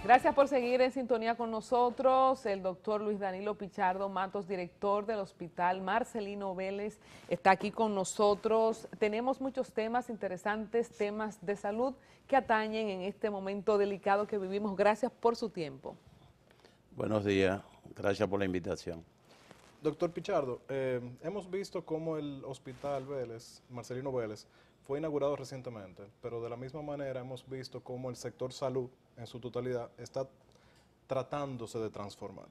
Gracias por seguir en sintonía con nosotros. El doctor Luis Danilo Pichardo Matos, director del Hospital Marcelino Vélez, está aquí con nosotros. Tenemos muchos temas interesantes, temas de salud que atañen en este momento delicado que vivimos. Gracias por su tiempo. Buenos días, gracias por la invitación. Doctor Pichardo, hemos visto cómo el Hospital Vélez, Marcelino Vélez, fue inaugurado recientemente, pero de la misma manera hemos visto cómo el sector salud en su totalidad está tratándose de transformar.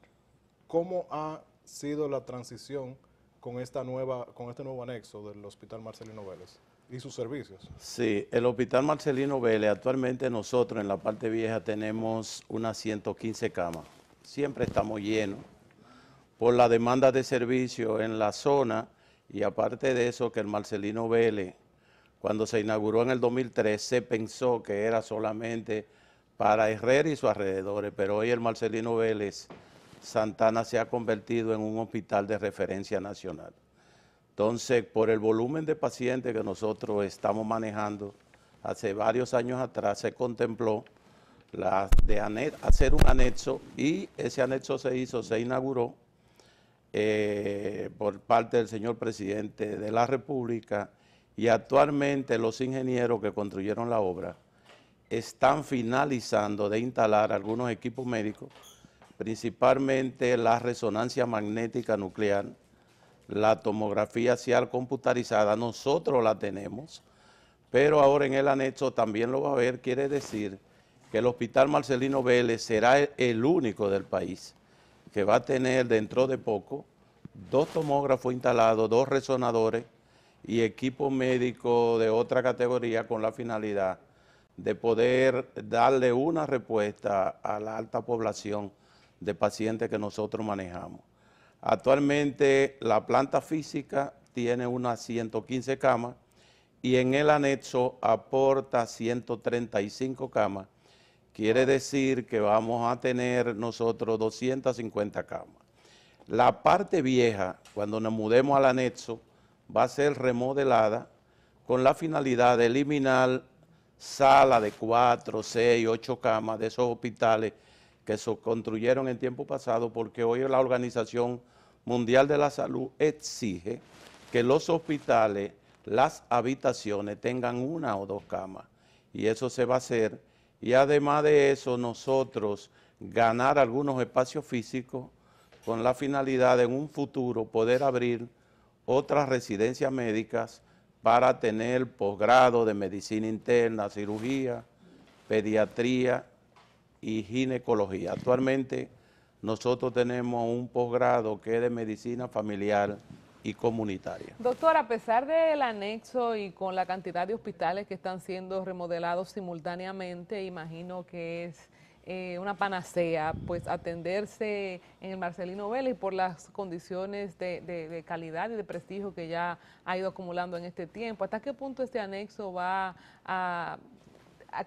¿Cómo ha sido la transición con este nuevo anexo del Hospital Marcelino Vélez y sus servicios? Sí, el Hospital Marcelino Vélez, actualmente nosotros en la parte vieja tenemos unas 115 camas. Siempre estamos llenos por la demanda de servicio en la zona, y aparte de eso que el Marcelino Vélez, cuando se inauguró en el 2003, se pensó que era solamente para Herrera y sus alrededores, pero hoy el Marcelino Vélez Santana se ha convertido en un hospital de referencia nacional. Entonces, por el volumen de pacientes que nosotros estamos manejando, hace varios años atrás se contempló hacer un anexo, y ese anexo se inauguró por parte del señor presidente de la República, y actualmente los ingenieros que construyeron la obra están finalizando de instalar algunos equipos médicos, principalmente la resonancia magnética nuclear, la tomografía axial computarizada. Nosotros la tenemos, pero ahora en el anexo también lo va a ver. Quiere decir que el Hospital Marcelino Vélez será el único del país que va a tener dentro de poco 2 tomógrafos instalados, 2 resonadores y equipos médicos de otra categoría, con la finalidad de poder darle una respuesta a la alta población de pacientes que nosotros manejamos. Actualmente la planta física tiene unas 115 camas y en el anexo aporta 135 camas. Quiere decir que vamos a tener nosotros 250 camas. La parte vieja, cuando nos mudemos al anexo, va a ser remodelada con la finalidad de eliminar salas de 4, 6, 8 camas de esos hospitales que se construyeron en tiempo pasado, porque hoy la Organización Mundial de la Salud exige que los hospitales, las habitaciones tengan 1 o 2 camas, y eso se va a hacer. Y además de eso, nosotros ganar algunos espacios físicos con la finalidad de en un futuro poder abrir otras residencias médicas para tener posgrado de medicina interna, cirugía, pediatría y ginecología. Actualmente nosotros tenemos un posgrado que es de medicina familiar y comunitaria. Doctor, a pesar del anexo y con la cantidad de hospitales que están siendo remodelados simultáneamente, imagino que es una panacea pues atenderse en el Marcelino Vélez por las condiciones de calidad y de prestigio que ya ha ido acumulando en este tiempo. ¿Hasta qué punto este anexo va a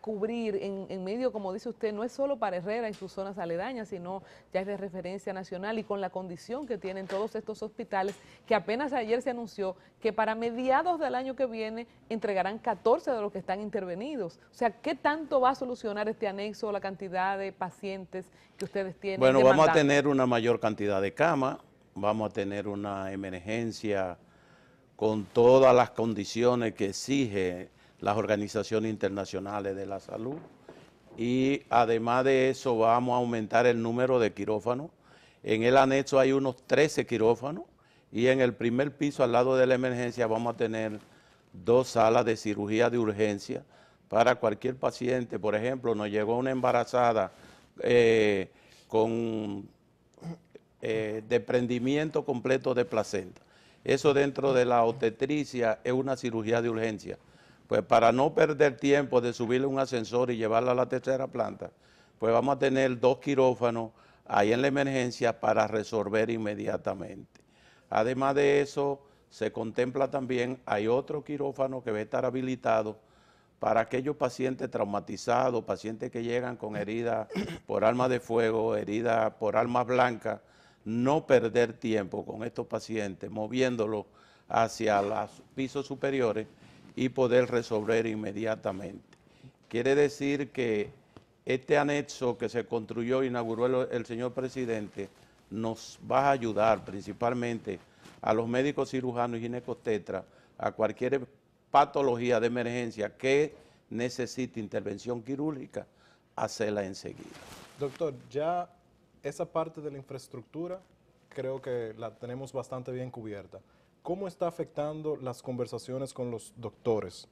cubrir en medio, como dice usted, no es solo para Herrera y sus zonas aledañas, sino ya es de referencia nacional, y con la condición que tienen todos estos hospitales, que apenas ayer se anunció que para mediados del año que viene entregarán 14 de los que están intervenidos? O sea, ¿qué tanto va a solucionar este anexo la cantidad de pacientes que ustedes tienen? Bueno, vamos a tener una mayor cantidad de camas, vamos a tener una emergencia con todas las condiciones que exige las organizaciones internacionales de la salud, y además de eso vamos a aumentar el número de quirófanos. En el anexo hay unos 13 quirófanos, y en el primer piso al lado de la emergencia vamos a tener 2 salas de cirugía de urgencia para cualquier paciente. Por ejemplo, nos llegó una embarazada con desprendimiento completo de placenta. Eso dentro de la obstetricia es una cirugía de urgencia. Pues para no perder tiempo de subirle un ascensor y llevarla a la 3ª planta, pues vamos a tener 2 quirófanos ahí en la emergencia para resolver inmediatamente. Además de eso, se contempla también, hay otro quirófano que va a estar habilitado para aquellos pacientes traumatizados, pacientes que llegan con heridas por armas de fuego, heridas por armas blancas, no perder tiempo con estos pacientes, moviéndolos hacia los pisos superiores y poder resolver inmediatamente. Quiere decir que este anexo que se construyó, inauguró el señor presidente, nos va a ayudar principalmente a los médicos cirujanos y ginecobstetras, a cualquier patología de emergencia que necesite intervención quirúrgica, hacerla enseguida. Doctor, ya esa parte de la infraestructura creo que la tenemos bastante bien cubierta. ¿Cómo está afectando las conversaciones con los doctores?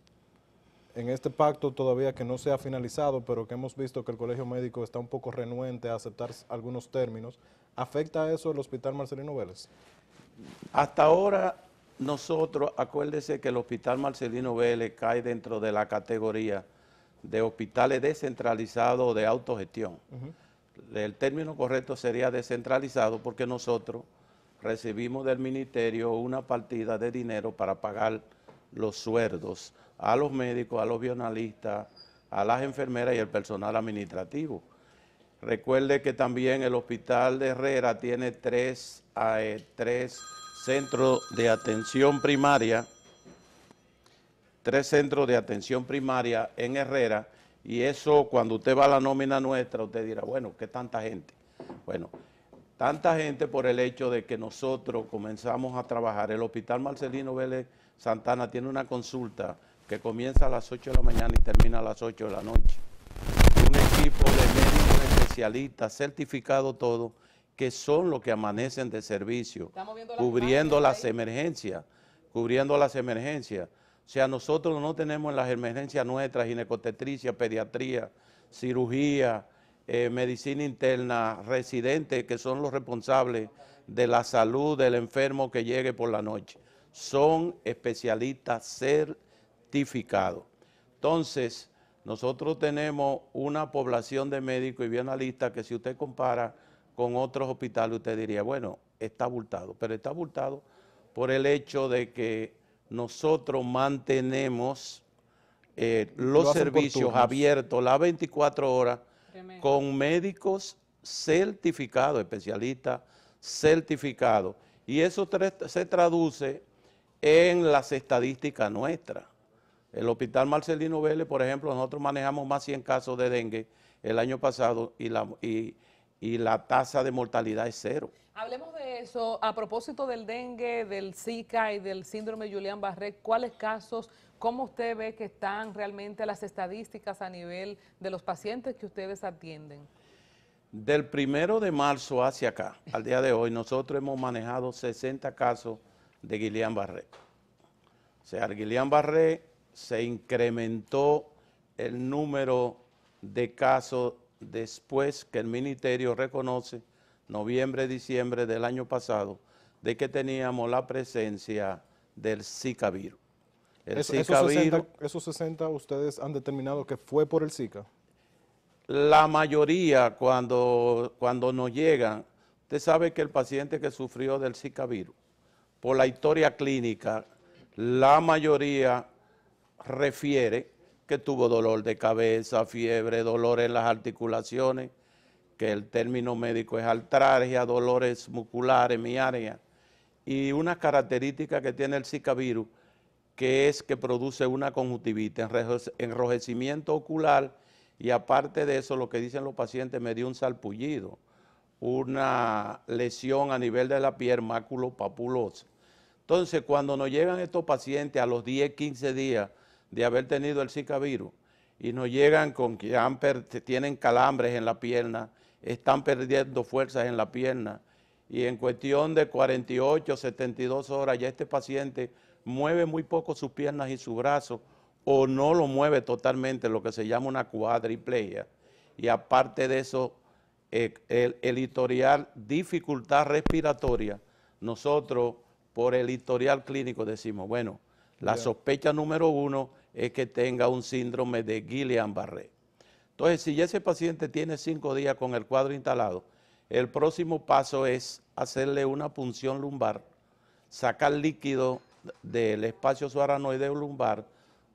En este pacto todavía que no se ha finalizado, pero que hemos visto que el Colegio Médico está un poco renuente a aceptar algunos términos, ¿afecta eso el Hospital Marcelino Vélez? Hasta ahora nosotros, acuérdese que el Hospital Marcelino Vélez cae dentro de la categoría de hospitales descentralizados de autogestión. El término correcto sería descentralizado porque nosotros recibimos del ministerio una partida de dinero para pagar los sueldos a los médicos, a los bioanalistas, a las enfermeras y el personal administrativo. Recuerde que también el hospital de Herrera tiene tres centros de atención primaria, en Herrera, y eso cuando usted va a la nómina nuestra, usted dirá, bueno, ¿qué tanta gente? Bueno, tanta gente por el hecho de que nosotros comenzamos a trabajar. El Hospital Marcelino Vélez Santana tiene una consulta que comienza a las 8 de la mañana y termina a las 8 de la noche. Un equipo de médicos especialistas, certificados todos, que son los que amanecen de servicio, cubriendo las emergencias. O sea, nosotros no tenemos en las emergencias nuestras ginecobstetricia, pediatría, cirugía, medicina interna, residentes que son los responsables de la salud del enfermo que llegue por la noche. Son especialistas certificados. Entonces, nosotros tenemos una población de médicos y bioanalistas que si usted compara con otros hospitales, usted diría, bueno, está abultado, pero está abultado por el hecho de que nosotros mantenemos los servicios abiertos las 24 horas con médicos certificados, especialistas certificados. Y eso se traduce en las estadísticas nuestras. El Hospital Marcelino Vélez, por ejemplo, nosotros manejamos más 100 casos de dengue el año pasado y la tasa de mortalidad es 0. Hablemos de eso. A propósito del dengue, del Zika y del síndrome de Guillain-Barré, ¿cuáles casos, cómo usted ve que están realmente las estadísticas a nivel de los pacientes que ustedes atienden? Del 1 de marzo hacia acá, al día de hoy, nosotros hemos manejado 60 casos de Guillain-Barré. O sea, el Guillain-Barré se incrementó el número de casos después que el ministerio reconoce, noviembre, diciembre del año pasado, de que teníamos la presencia del Zika virus. Esos 60 ustedes han determinado que fue por el Zika. La mayoría cuando nos llegan, usted sabe que el paciente que sufrió del Zika virus, por la historia clínica, la mayoría refiere que tuvo dolor de cabeza, fiebre, dolor en las articulaciones, que el término médico es artralgia, dolores musculares, mialgia, y una característica que tiene el Zika virus, que es que produce una conjuntivitis, enrojecimiento ocular, y aparte de eso, lo que dicen los pacientes, me dio un sarpullido, una lesión a nivel de la piel maculopapulosa. Entonces, cuando nos llegan estos pacientes a los 10, 15 días de haber tenido el Zika virus, y nos llegan con que tienen calambres en la pierna, están perdiendo fuerzas en la pierna, y en cuestión de 48, 72 horas ya este paciente mueve muy poco sus piernas y sus brazos, o no lo mueve totalmente, lo que se llama una cuadriplegia, y aparte de eso, el historial dificultad respiratoria, nosotros por el historial clínico decimos, bueno, la sospecha número 1 es que tenga un síndrome de Guillain-Barré. Entonces, si ese paciente tiene 5 días con el cuadro instalado, el próximo paso es hacerle una punción lumbar, sacar líquido del espacio subaranoideo lumbar,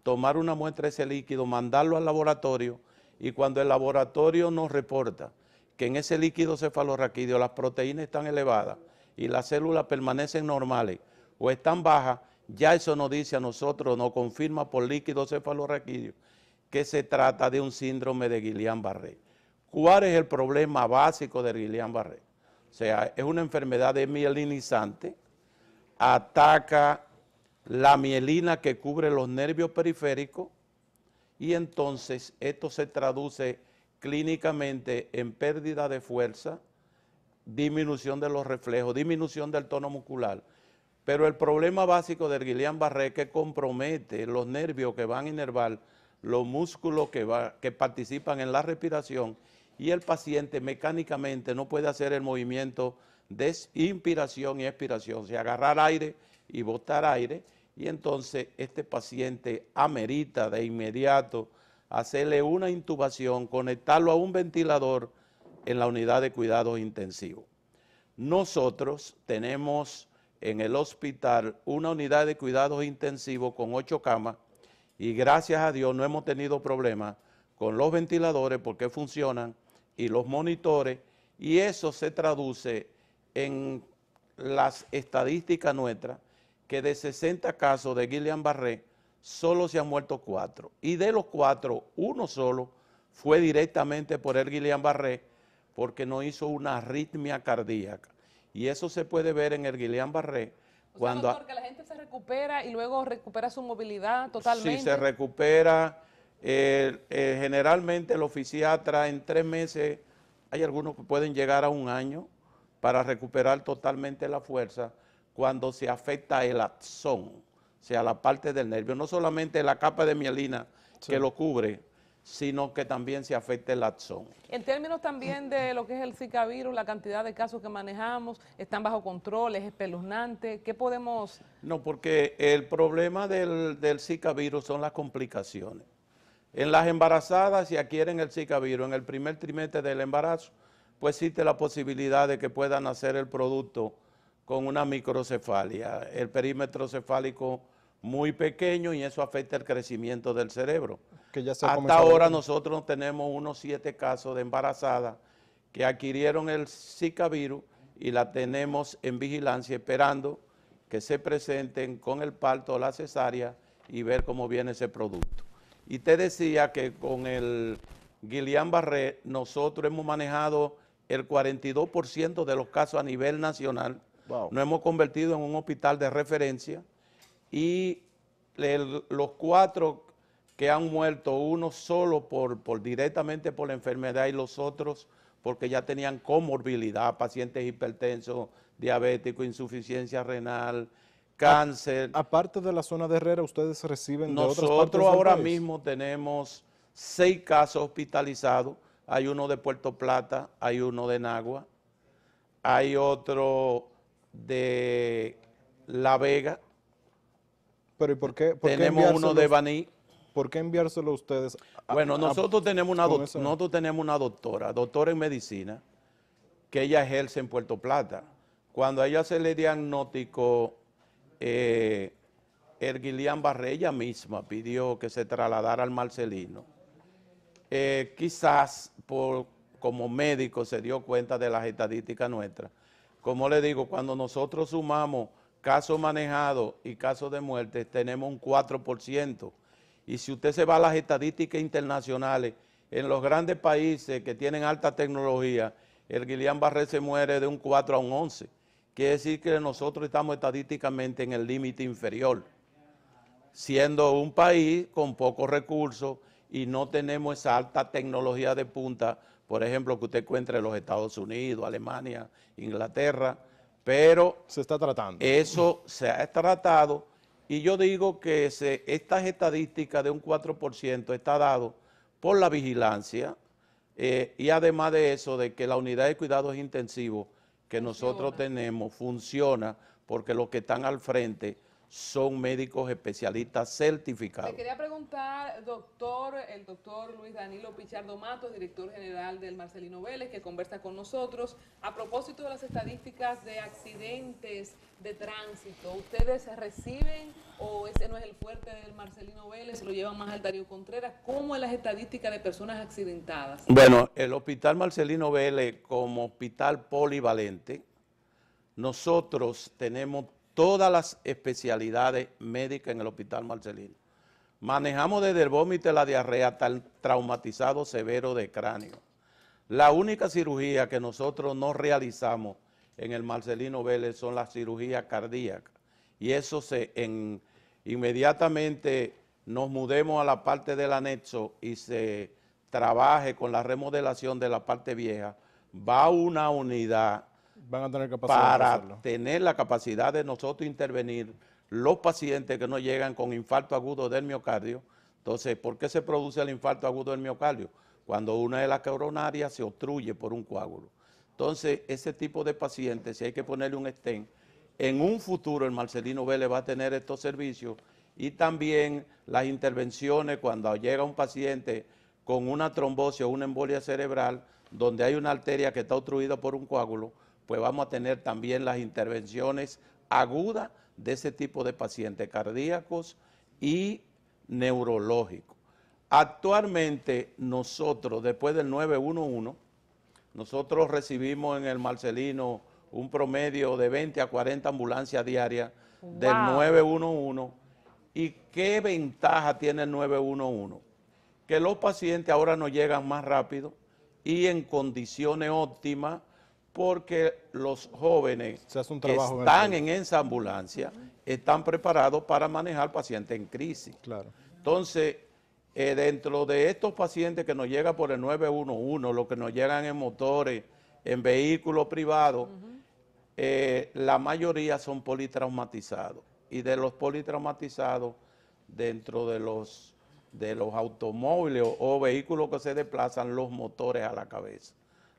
tomar una muestra de ese líquido, mandarlo al laboratorio, y cuando el laboratorio nos reporta que en ese líquido cefalorraquídeo las proteínas están elevadas y las células permanecen normales o están bajas, ya eso nos dice a nosotros, nos confirma por líquido cefalorraquídeo que se trata de un síndrome de Guillain-Barré. ¿Cuál es el problema básico del Guillain-Barré? O sea, es una enfermedad desmielinizante, ataca la mielina que cubre los nervios periféricos y entonces esto se traduce clínicamente en pérdida de fuerza, disminución de los reflejos, disminución del tono muscular. Pero el problema básico del Guillain-Barré es que compromete los nervios que van a inervar los músculos que participan en la respiración y el paciente mecánicamente no puede hacer el movimiento de inspiración y expiración, o sea, agarrar aire y botar aire, y entonces este paciente amerita de inmediato hacerle una intubación, conectarlo a un ventilador en la unidad de cuidados intensivos. Nosotros tenemos en el hospital una unidad de cuidados intensivos con 8 camas y gracias a Dios no hemos tenido problemas con los ventiladores porque funcionan y los monitores, y eso se traduce en las estadísticas nuestras que de 60 casos de Guillain-Barré solo se han muerto 4 y de los 4 uno solo fue directamente por el Guillain-Barré porque no hizo una arritmia cardíaca, y eso se puede ver en el Guillain-Barré cuando... Doctor, que la gente se recupera y luego recupera su movilidad totalmente. Sí, se recupera. Generalmente los fisiatras en 3 meses, hay algunos que pueden llegar a 1 año para recuperar totalmente la fuerza cuando se afecta el axón, o sea, la parte del nervio, no solamente la capa de mielina que lo cubre, sino que también se afecta el axón. En términos también de lo que es el Zika virus, la cantidad de casos que manejamos, ¿están bajo control, es espeluznante? ¿Qué podemos...? No, porque el problema del Zika virus son las complicaciones. En las embarazadas, si adquieren el Zika virus en el primer trimestre del embarazo, pues existe la posibilidad de que puedan nacer el producto con una microcefalia, el perímetro cefálico muy pequeño, y eso afecta el crecimiento del cerebro. Que ya se Hasta ahora nosotros tenemos unos 7 casos de embarazadas que adquirieron el Zika virus y la tenemos en vigilancia esperando que se presenten con el parto o la cesárea y ver cómo viene ese producto. Y te decía que con el Guillain-Barré nosotros hemos manejado el 42% de los casos a nivel nacional. Wow. Nos hemos convertido en un hospital de referencia y los 4 que han muerto, uno solo directamente por la enfermedad y los otros porque ya tenían comorbilidad, pacientes hipertensos, diabéticos, insuficiencia renal, cáncer. Aparte de la zona de Herrera, ¿ustedes reciben de otras partes Nosotros del ahora país? mismo tenemos 6 casos hospitalizados, hay uno de Puerto Plata, hay uno de Nagua, hay otro de La Vega, Pero ¿y por qué tenemos uno de Baní. ¿Por qué enviárselo a ustedes? Bueno, nosotros tenemos una doctora en medicina, que ella ejerce en Puerto Plata. Cuando a ella se le diagnosticó el Guillain-Barré, ella misma pidió que se trasladara al Marcelino. Quizás como médico se dio cuenta de las estadísticas nuestras. Como le digo, cuando nosotros sumamos casos manejados y casos de muerte, tenemos un 4%. Y si usted se va a las estadísticas internacionales, en los grandes países que tienen alta tecnología, el Guillain-Barré se muere de un 4 a un 11. Quiere decir que nosotros estamos estadísticamente en el límite inferior, siendo un país con pocos recursos y no tenemos esa alta tecnología de punta, por ejemplo, que usted encuentra en los Estados Unidos, Alemania, Inglaterra, pero se está tratando. Eso se ha tratado. Y yo digo que estas estadísticas de un 4% está dado por la vigilancia y además de eso, de que la unidad de cuidados intensivos que nosotros tenemos funciona porque los que están al frente son médicos especialistas certificados. Le quería preguntar, el doctor Luis Danilo Pichardo Matos, director general del Marcelino Vélez, que conversa con nosotros. A propósito de las estadísticas de accidentes de tránsito, ¿ustedes reciben o ese no es el fuerte del Marcelino Vélez, se lo llevan más al Darío Contreras? ¿Cómo es las estadísticas de personas accidentadas? Bueno, el Hospital Marcelino Vélez como hospital polivalente, nosotros tenemos todas las especialidades médicas en el Hospital Marcelino. Manejamos desde el vómito y la diarrea hasta el traumatizado severo de cráneo. La única cirugía que nosotros no realizamos en el Marcelino Vélez son las cirugías cardíacas. Y eso inmediatamente nos mudemos a la parte del anexo y se trabaje con la remodelación de la parte vieja, va una unidad Van a tener capacidad de para hacerlo. tener la capacidad de nosotros intervenir los pacientes que nos llegan con infarto agudo del miocardio. Entonces, ¿por qué se produce el infarto agudo del miocardio? Cuando una de las coronarias se obstruye por un coágulo. Entonces, ese tipo de pacientes, si hay que ponerle un stent, en un futuro el Marcelino Vélez va a tener estos servicios y también las intervenciones cuando llega un paciente con una trombosis o una embolia cerebral, donde hay una arteria que está obstruida por un coágulo, pues vamos a tener también las intervenciones agudas de ese tipo de pacientes cardíacos y neurológicos. Actualmente nosotros, después del 911, nosotros recibimos en el Marcelino un promedio de 20 a 40 ambulancias diarias del Wow. 911. ¿Y qué ventaja tiene el 911? Que los pacientes ahora nos llegan más rápido y en condiciones óptimas porque los jóvenes Se hace un que trabajo están en esa ambulancia están preparados para manejar pacientes en crisis. Claro. Entonces, dentro de estos pacientes que nos llegan por el 911, los que nos llegan en motores, en vehículos privados, la mayoría son politraumatizados. Y de los politraumatizados, dentro de los automóviles o vehículos que se desplazan, los motores a la cabeza.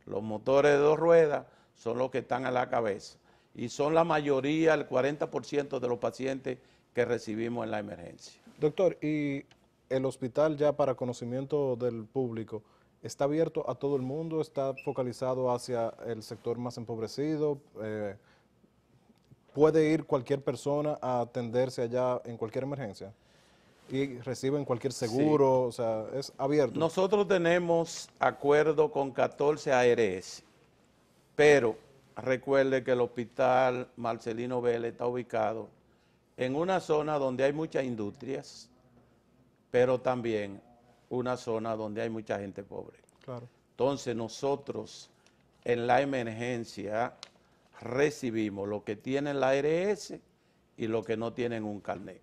Los motores de 2 ruedas son los que están a la cabeza. Y son la mayoría, el 40% de los pacientes que recibimos en la emergencia. Doctor, ¿y el hospital ya para conocimiento del público está abierto a todo el mundo? ¿Está focalizado hacia el sector más empobrecido? ¿Puede ir cualquier persona a atenderse allá en cualquier emergencia? ¿Y reciben cualquier seguro? O sea, ¿es abierto? Nosotros tenemos acuerdo con 14 ARS, pero recuerde que el hospital Marcelino Vélez está ubicado en una zona donde hay muchas industrias, pero también una zona donde hay mucha gente pobre. Claro. Entonces nosotros en la emergencia recibimos lo que tienen la ARS y lo que no tienen un carnet.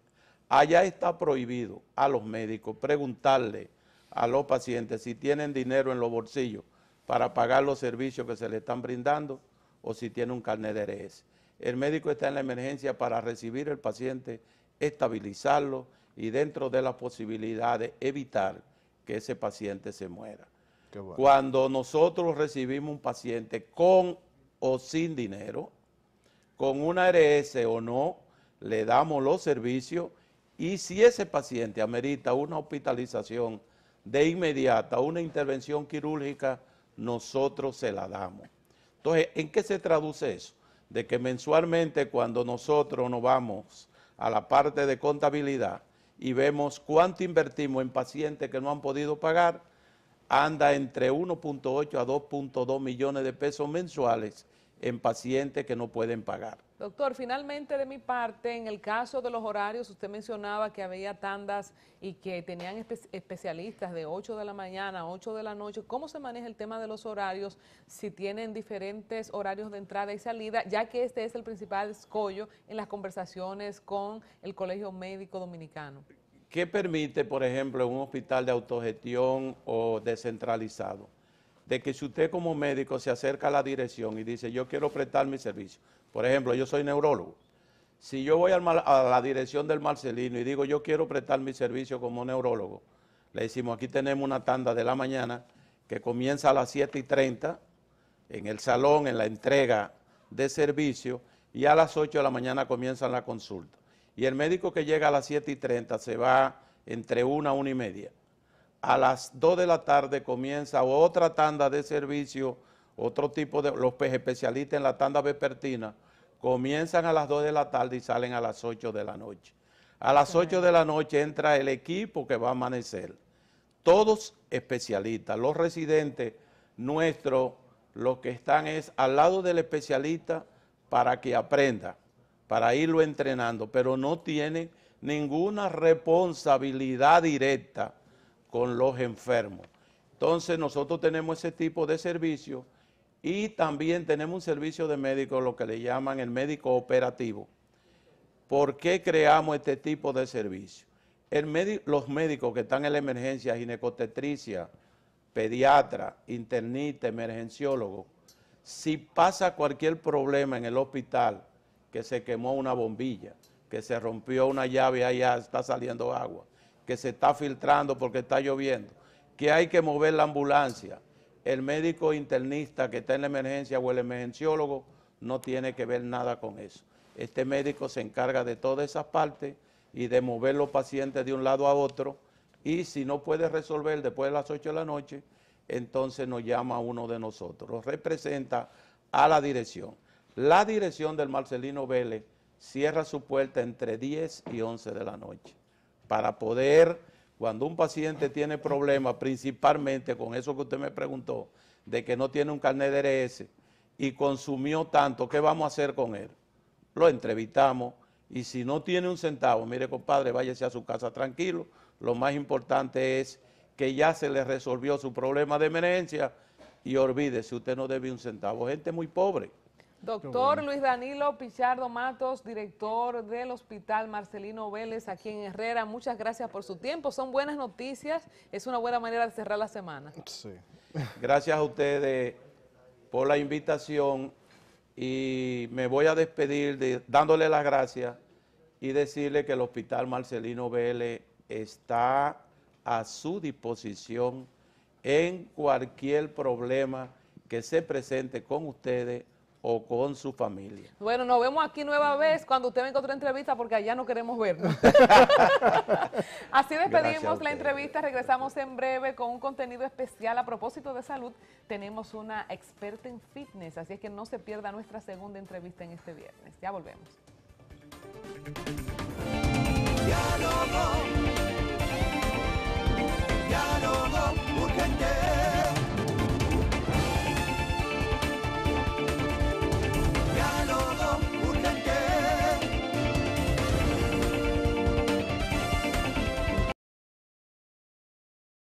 Allá está prohibido a los médicos preguntarle a los pacientes si tienen dinero en los bolsillos para pagar los servicios que se le están brindando o si tiene un carnet de ARS. El médico está en la emergencia para recibir al paciente, estabilizarlo y dentro de las posibilidades evitar que ese paciente se muera. Qué bueno. Cuando nosotros recibimos un paciente con o sin dinero, con una ARS o no, le damos los servicios y si ese paciente amerita una hospitalización de inmediata, una intervención quirúrgica, nosotros se la damos. Entonces, ¿en qué se traduce eso? De que mensualmente cuando nosotros nos vamos a la parte de contabilidad y vemos cuánto invertimos en pacientes que no han podido pagar, anda entre 1.8 a 2.2 millones de pesos mensuales en pacientes que no pueden pagar. Doctor, finalmente de mi parte, en el caso de los horarios, usted mencionaba que había tandas y que tenían especialistas de 8 de la mañana a 8 de la noche. ¿Cómo se maneja el tema de los horarios si tienen diferentes horarios de entrada y salida, ya que este es el principal escollo en las conversaciones con el Colegio Médico Dominicano? ¿Qué permite, por ejemplo, en un hospital de autogestión o descentralizado? De que si usted como médico se acerca a la dirección y dice, yo quiero prestar mi servicio. Por ejemplo, yo soy neurólogo. Si yo voy a la dirección del Marcelino y digo, yo quiero prestar mi servicio como neurólogo, le decimos, aquí tenemos una tanda de la mañana que comienza a las 7:30 en el salón, en la entrega de servicio, y a las 8 de la mañana comienzan la consulta. Y el médico que llega a las 7:30 se va entre 1 a 1:30. A las 2 de la tarde comienza otra tanda de servicio, otro tipo de, los especialistas en la tanda vespertina, comienzan a las 2 de la tarde y salen a las 8 de la noche. A las 8 de la noche entra el equipo que va a amanecer. Todos especialistas, los residentes nuestros, los que están es al lado del especialista para que aprenda, para irlo entrenando, pero no tienen ninguna responsabilidad directa con los enfermos. Entonces nosotros tenemos ese tipo de servicio y también tenemos un servicio de médico, lo que le llaman el médico operativo. ¿Por qué creamos este tipo de servicio? Los médicos que están en la emergencia, ginecotetricia, pediatra, internista, emergenciólogo, si pasa cualquier problema en el hospital, que se quemó una bombilla, que se rompió una llave, allá está saliendo agua, que se está filtrando porque está lloviendo, que hay que mover la ambulancia, el médico internista que está en la emergencia o el emergenciólogo no tiene que ver nada con eso. Este médico se encarga de todas esas partes y de mover los pacientes de un lado a otro, y si no puede resolver después de las 8 de la noche, entonces nos llama a uno de nosotros, lo representa a la dirección. La dirección del Marcelino Vélez cierra su puerta entre 10 y 11 de la noche para poder, cuando un paciente tiene problemas, principalmente con eso que usted me preguntó, de que no tiene un carnet de RS y consumió tanto, ¿qué vamos a hacer con él? Lo entrevistamos y si no tiene un centavo, mire compadre, váyase a su casa tranquilo. Lo más importante es que ya se le resolvió su problema de emergencia y olvídese, usted no debe un centavo. Gente muy pobre. Doctor Luis Danilo Pichardo Matos, director del Hospital Marcelino Vélez aquí en Herrera, muchas gracias por su tiempo. Son buenas noticias, es una buena manera de cerrar la semana. Sí. Gracias a ustedes por la invitación y me voy a despedir dándole las gracias y decirle que el Hospital Marcelino Vélez está a su disposición en cualquier problema que se presente con ustedes o con su familia. Bueno, nos vemos aquí nueva vez cuando usted venga a otra entrevista porque allá no queremos vernos. Así despedimos la entrevista, regresamos en breve con un contenido especial a propósito de salud. Tenemos una experta en fitness, así es que no se pierda nuestra segunda entrevista en este viernes. Ya volvemos.